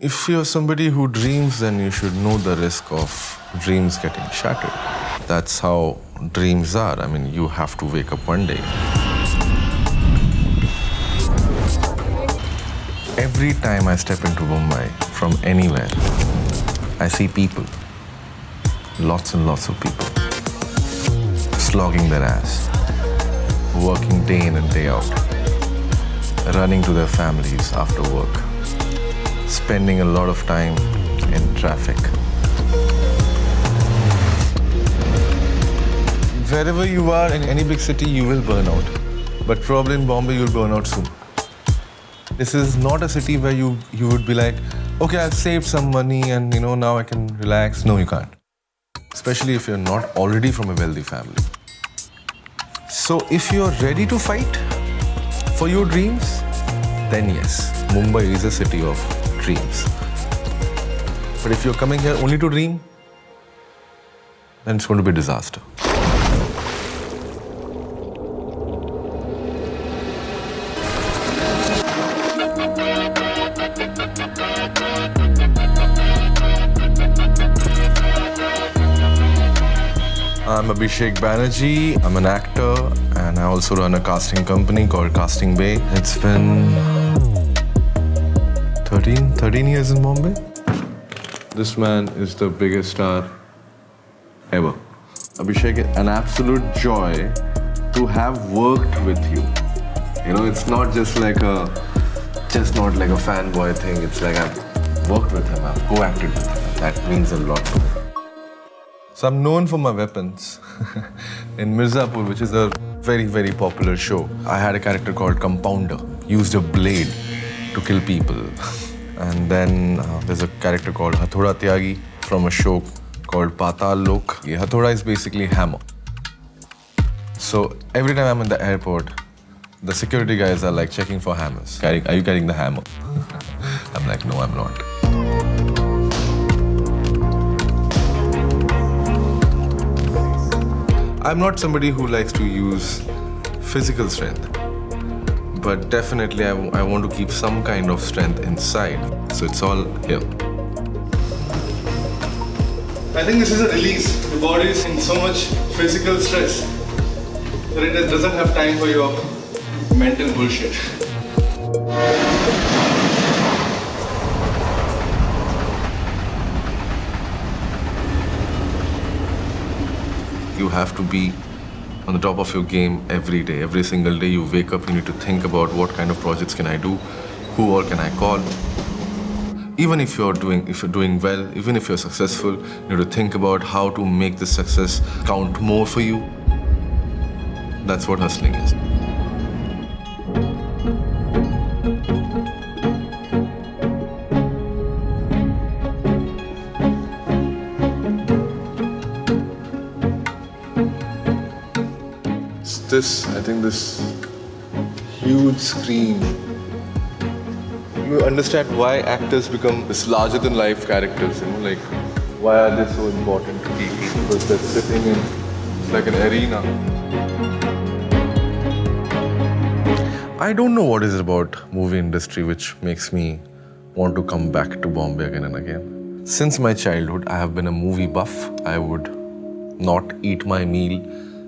If you're somebody who dreams, then you should know the risk of dreams getting shattered. That's how dreams are. I mean, you have to wake up one day. Every time I step into Mumbai from anywhere, I see people, lots and lots of people, slogging their ass, working day in and day out, running to their families after work, spending a lot of time in traffic. Wherever you are in any big city, you will burn out. But probably in Bombay, you'll burn out soon. This is not a city where you would be like, okay, I've saved some money and now I can relax. No, you can't. Especially if you're not already from a wealthy family. So if you're ready to fight for your dreams, then yes, Mumbai is a city of dreams. But if you're coming here only to dream, then it's going to be a disaster. I'm Abhishek Banerjee. I'm an actor and I also run a casting company called Casting Bay. It's been 13 years in Bombay. This man is the biggest star ever. Abhishek, an absolute joy to have worked with you. It's not just like a fanboy thing. It's like I've worked with him, I've co-acted with him. That means a lot to me. So I'm known for my weapons. In Mirzapur, which is a very, very popular show, I had a character called Compounder. Used a blade to kill people. And then there's a character called Hathoda Tyagi from a show called Patal Lok. Hathoda is basically hammer. So every time I'm in the airport, the security guys are like checking for hammers. Are you carrying the hammer? I'm like, no, I'm not. I'm not somebody who likes to use physical strength, but definitely I want to keep some kind of strength inside. So it's all here. I think this is a release. The body is in so much physical stress that it doesn't have time for your mental bullshit. You have to be on the top of your game every day. Every single day you wake up, you need to think about what kind of projects can I do, who all can I call. Even if you're doing well, even if you're successful, you need to think about how to make this success count more for you. That's what hustling is. I think this huge screen. You understand why actors become this larger than life characters, like why are they so important to people? Because they're sitting in, it's like an arena. I don't know what is it about movie industry which makes me want to come back to Bombay again and again. Since my childhood, I have been a movie buff. I would not eat my meal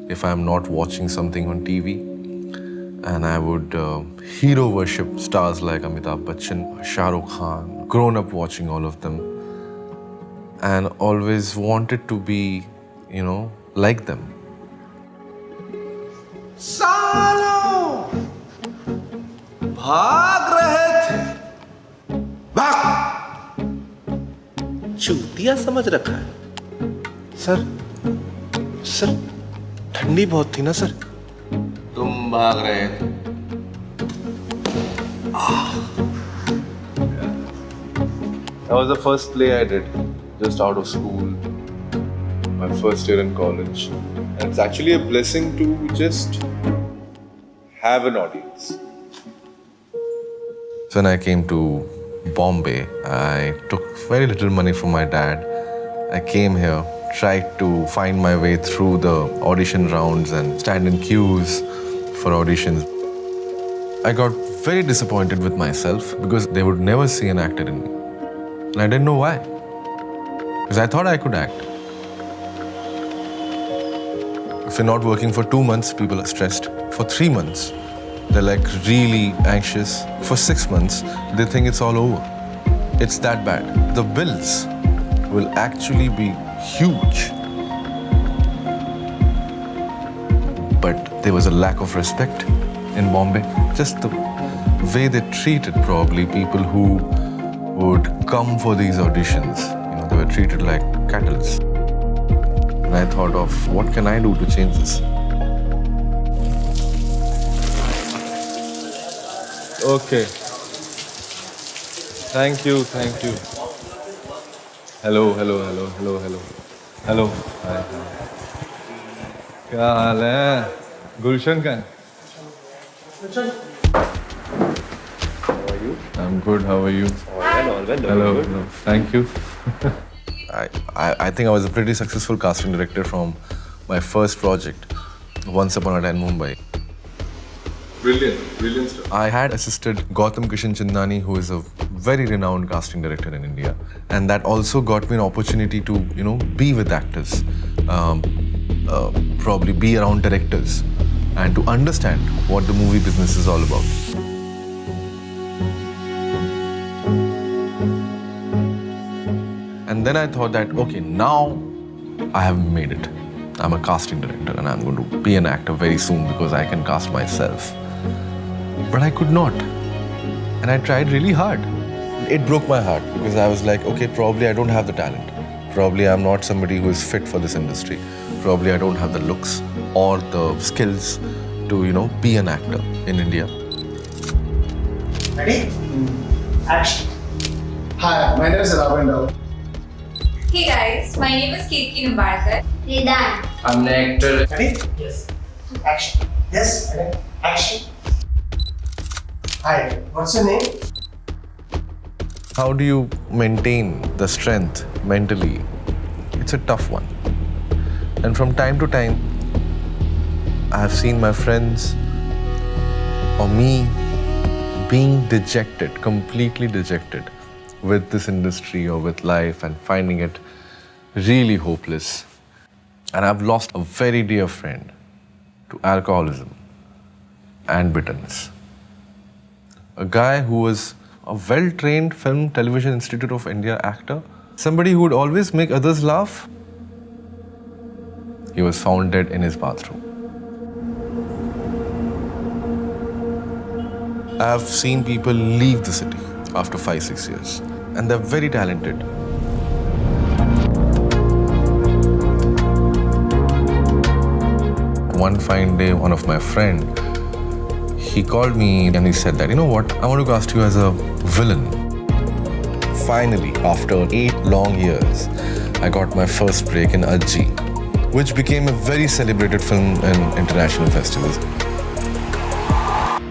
if I'm not watching something on TV. And I would hero worship stars like Amitabh Bachchan, Shah Rukh Khan, grown up watching all of them. And always wanted to be, like them. सालों भाग रहे थे, भाग चूतिया समझ रखा है। Sir ठंडी बहुत थी ना सर। तुम भाग रहे थे। That was the first play I did, just out of school, my first year in college. And it's actually a blessing to just have an audience. When I came to Bombay, I took very little money from my dad. I came here, tried to find my way through the audition rounds and stand in queues for auditions. I got very disappointed with myself because they would never see an actor in me. And I didn't know why. Because I thought I could act. If you're not working for 2 months, people are stressed. For 3 months, they're like really anxious. For 6 months, they think it's all over. It's that bad. The bills will actually be huge. But there was a lack of respect in Bombay. Just the way they treated probably people who would come for these auditions. You know, they were treated like cattle. And I thought of what can I do to change this? Okay. Thank you. Hello. Hi. क्या हाल है? गुलशन का? How are you? I'm good. How are you? All well. Hello. Thank you. I think I was a pretty successful casting director from my first project, Once Upon a Time Mumbai. Brilliant stuff. I had assisted Gautam Kishan Chandani, who is a very renowned casting director in India, and that also got me an opportunity to, be with actors, probably be around directors, and to understand what the movie business is all about. And then I thought that, okay, now I have made it. I'm a casting director and I'm going to be an actor very soon because I can cast myself. But I could not. And I tried really hard. It broke my heart because I was like, okay, probably I don't have the talent. Probably I'm not somebody who is fit for this industry. Probably I don't have the looks or the skills to, be an actor in India. Ready? Action. Hi, my name is Ravindra. Hey guys, my name is Kirti Nimbarkar. Redan. I'm an actor. Ready? Yes. Action. Yes. Ready? Action. Hi, what's your name? How do you maintain the strength mentally? It's a tough one. And from time to time, I have seen my friends or me being dejected, completely dejected with this industry or with life and finding it really hopeless. And I've lost a very dear friend to alcoholism and bitterness. A guy who was a well-trained Film Television Institute of India actor, somebody who would always make others laugh. He was found dead in his bathroom. I have seen people leave the city after 5-6 years, and they're very talented. One fine day, one of my friend, he called me and he said that, you know what, I want to cast you as a villain. Finally, after 8 long years, I got my first break in Ajji, which became a very celebrated film in international festivals.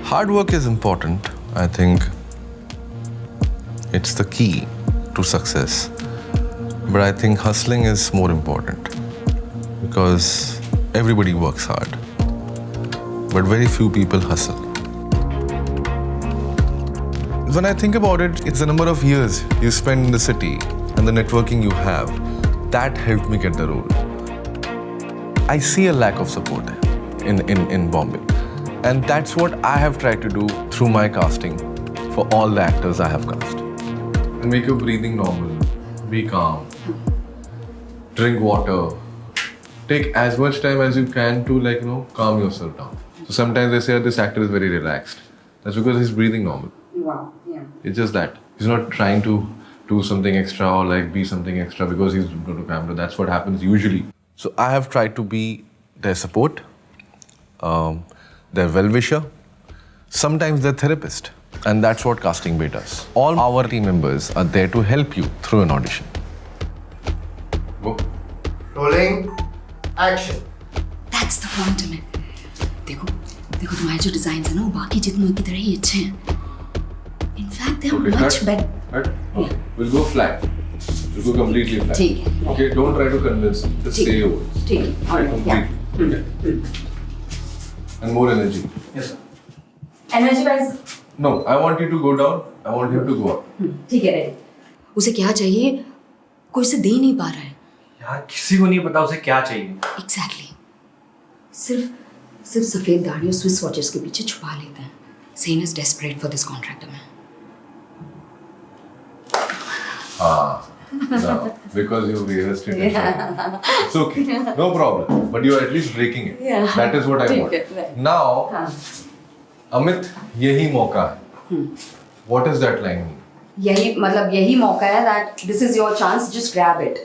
Hard work is important. I think it's the key to success. But I think hustling is more important because everybody works hard, but very few people hustle. When I think about it, it's the number of years you spend in the city and the networking you have that helped me get the role. I see a lack of support in Bombay. And that's what I have tried to do through my casting for all the actors I have cast. Make your breathing normal, be calm, drink water, take as much time as you can to calm yourself down. So sometimes they say this actor is very relaxed. That's because he's breathing normal. Wow, yeah. It's just that. He's not trying to do something extra or be something extra because he's going to camera. That's what happens usually. So I have tried to be their support, their well-wisher, sometimes their therapist. And that's what Casting Bay does. All our team members are there to help you through an audition. Go. Rolling. Action. That's the quantum. देखो तुम्हारे जो designs हैं ना वो बाकी जितनों की तरह ही अच्छे हैं. In fact, they are much better. Okay. We'll go flat. We'll go completely flat. ठीक है. Okay, don't try to convince him. Just say your words. ठीक है. Alright. Yeah. Okay. And more energy. Yes, sir. Energy wise, No, I want you to go down. I want you to go up. ठीक है ready. उसे क्या चाहिए कोई उसे दे नहीं पा रहा है। यार किसी को नहीं पता उसे क्या चाहिए। एग्जैक्टली सिर्फ सफेद दाढ़ी और स्विस वॉचेस के पीछे छुपा लेते हैं। Sen is desperate for this contract में। No, because you rehearsed it. It's okay. No problem. But you're at least breaking it. Yeah. That is what I want. Right. Now, Amit, यही मौका है. What does that line mean? यही मौका है that this is your chance, just grab it.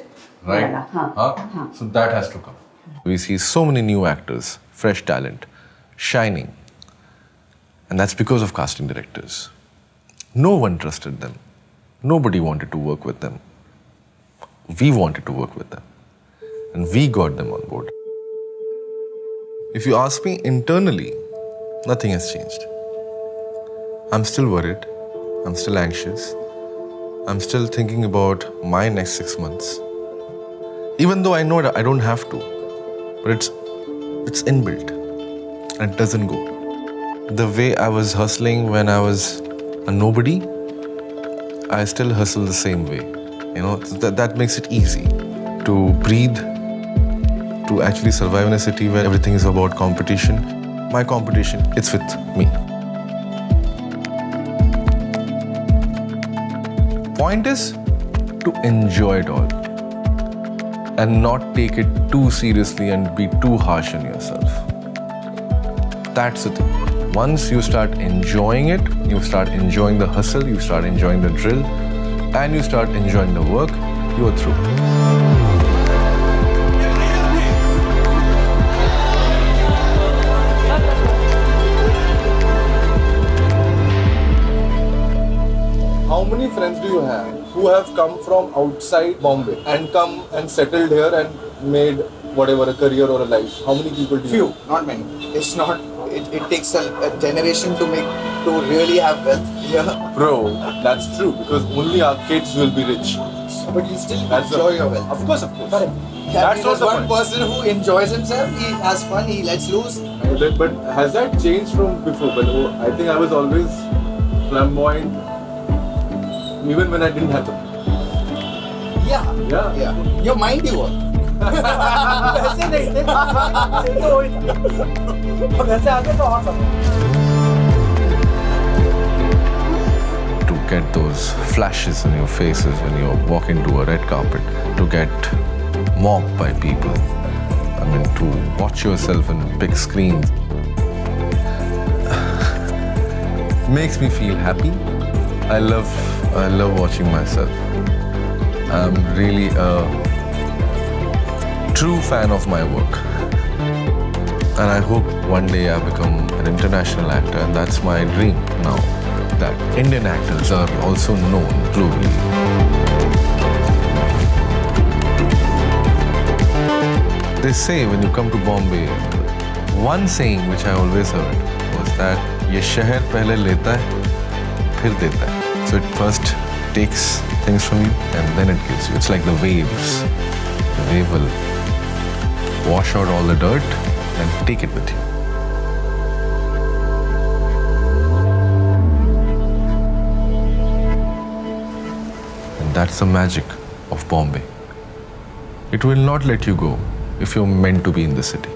Right? हाँ. So that has to come. We see so many new actors, fresh talent, shining. And that's because of casting directors. No one trusted them. Nobody wanted to work with them. We wanted to work with them. And we got them on board. If you ask me internally, nothing has changed. I'm still worried. I'm still anxious. I'm still thinking about my next 6 months. Even though I know I don't have to. But it's inbuilt. And it doesn't go. The way I was hustling when I was a nobody, I still hustle the same way. You know, that makes it easy to breathe, to actually survive in a city where everything is about competition. My competition, it's with me. Point is to enjoy it all and not take it too seriously and be too harsh on yourself. That's the thing. Once you start enjoying it, you start enjoying the hustle, you start enjoying the drill, and you start enjoying the work, you are through. How many friends do you have who have come from outside Bombay and come and settled here and made whatever a career or a life? How many people do you Few, know? not many. It's not. It takes a generation to really have wealth here. Bro, that's true because only our kids will be rich. But you still That's enjoy your wealth. Of course, of course. Yeah, That's there's not the one point. person who enjoys himself. He has fun. He lets loose. But has that changed from before? But I think I was always flamboyant, even when I didn't have to. Yeah. Yeah. Your mind you work. वैसे नहीं थे तो वही था वैसे आगे तो और सब To get those flashes in your faces when you walk into a red carpet, to get mocked by people, I mean, to watch yourself in big screens, makes me feel happy. I love watching myself. I'm really a true fan of my work. And I hope one day I become an international actor, and that's my dream now, that Indian actors are also known globally. They say when you come to Bombay, one saying which I always heard was that ये शहर पहले लेता है, फिर देता है. So it first takes things from you and then it gives you. It's like the waves. The wave will wash out all the dirt and take it with you. And that's the magic of Bombay. It will not let you go if you're meant to be in the city.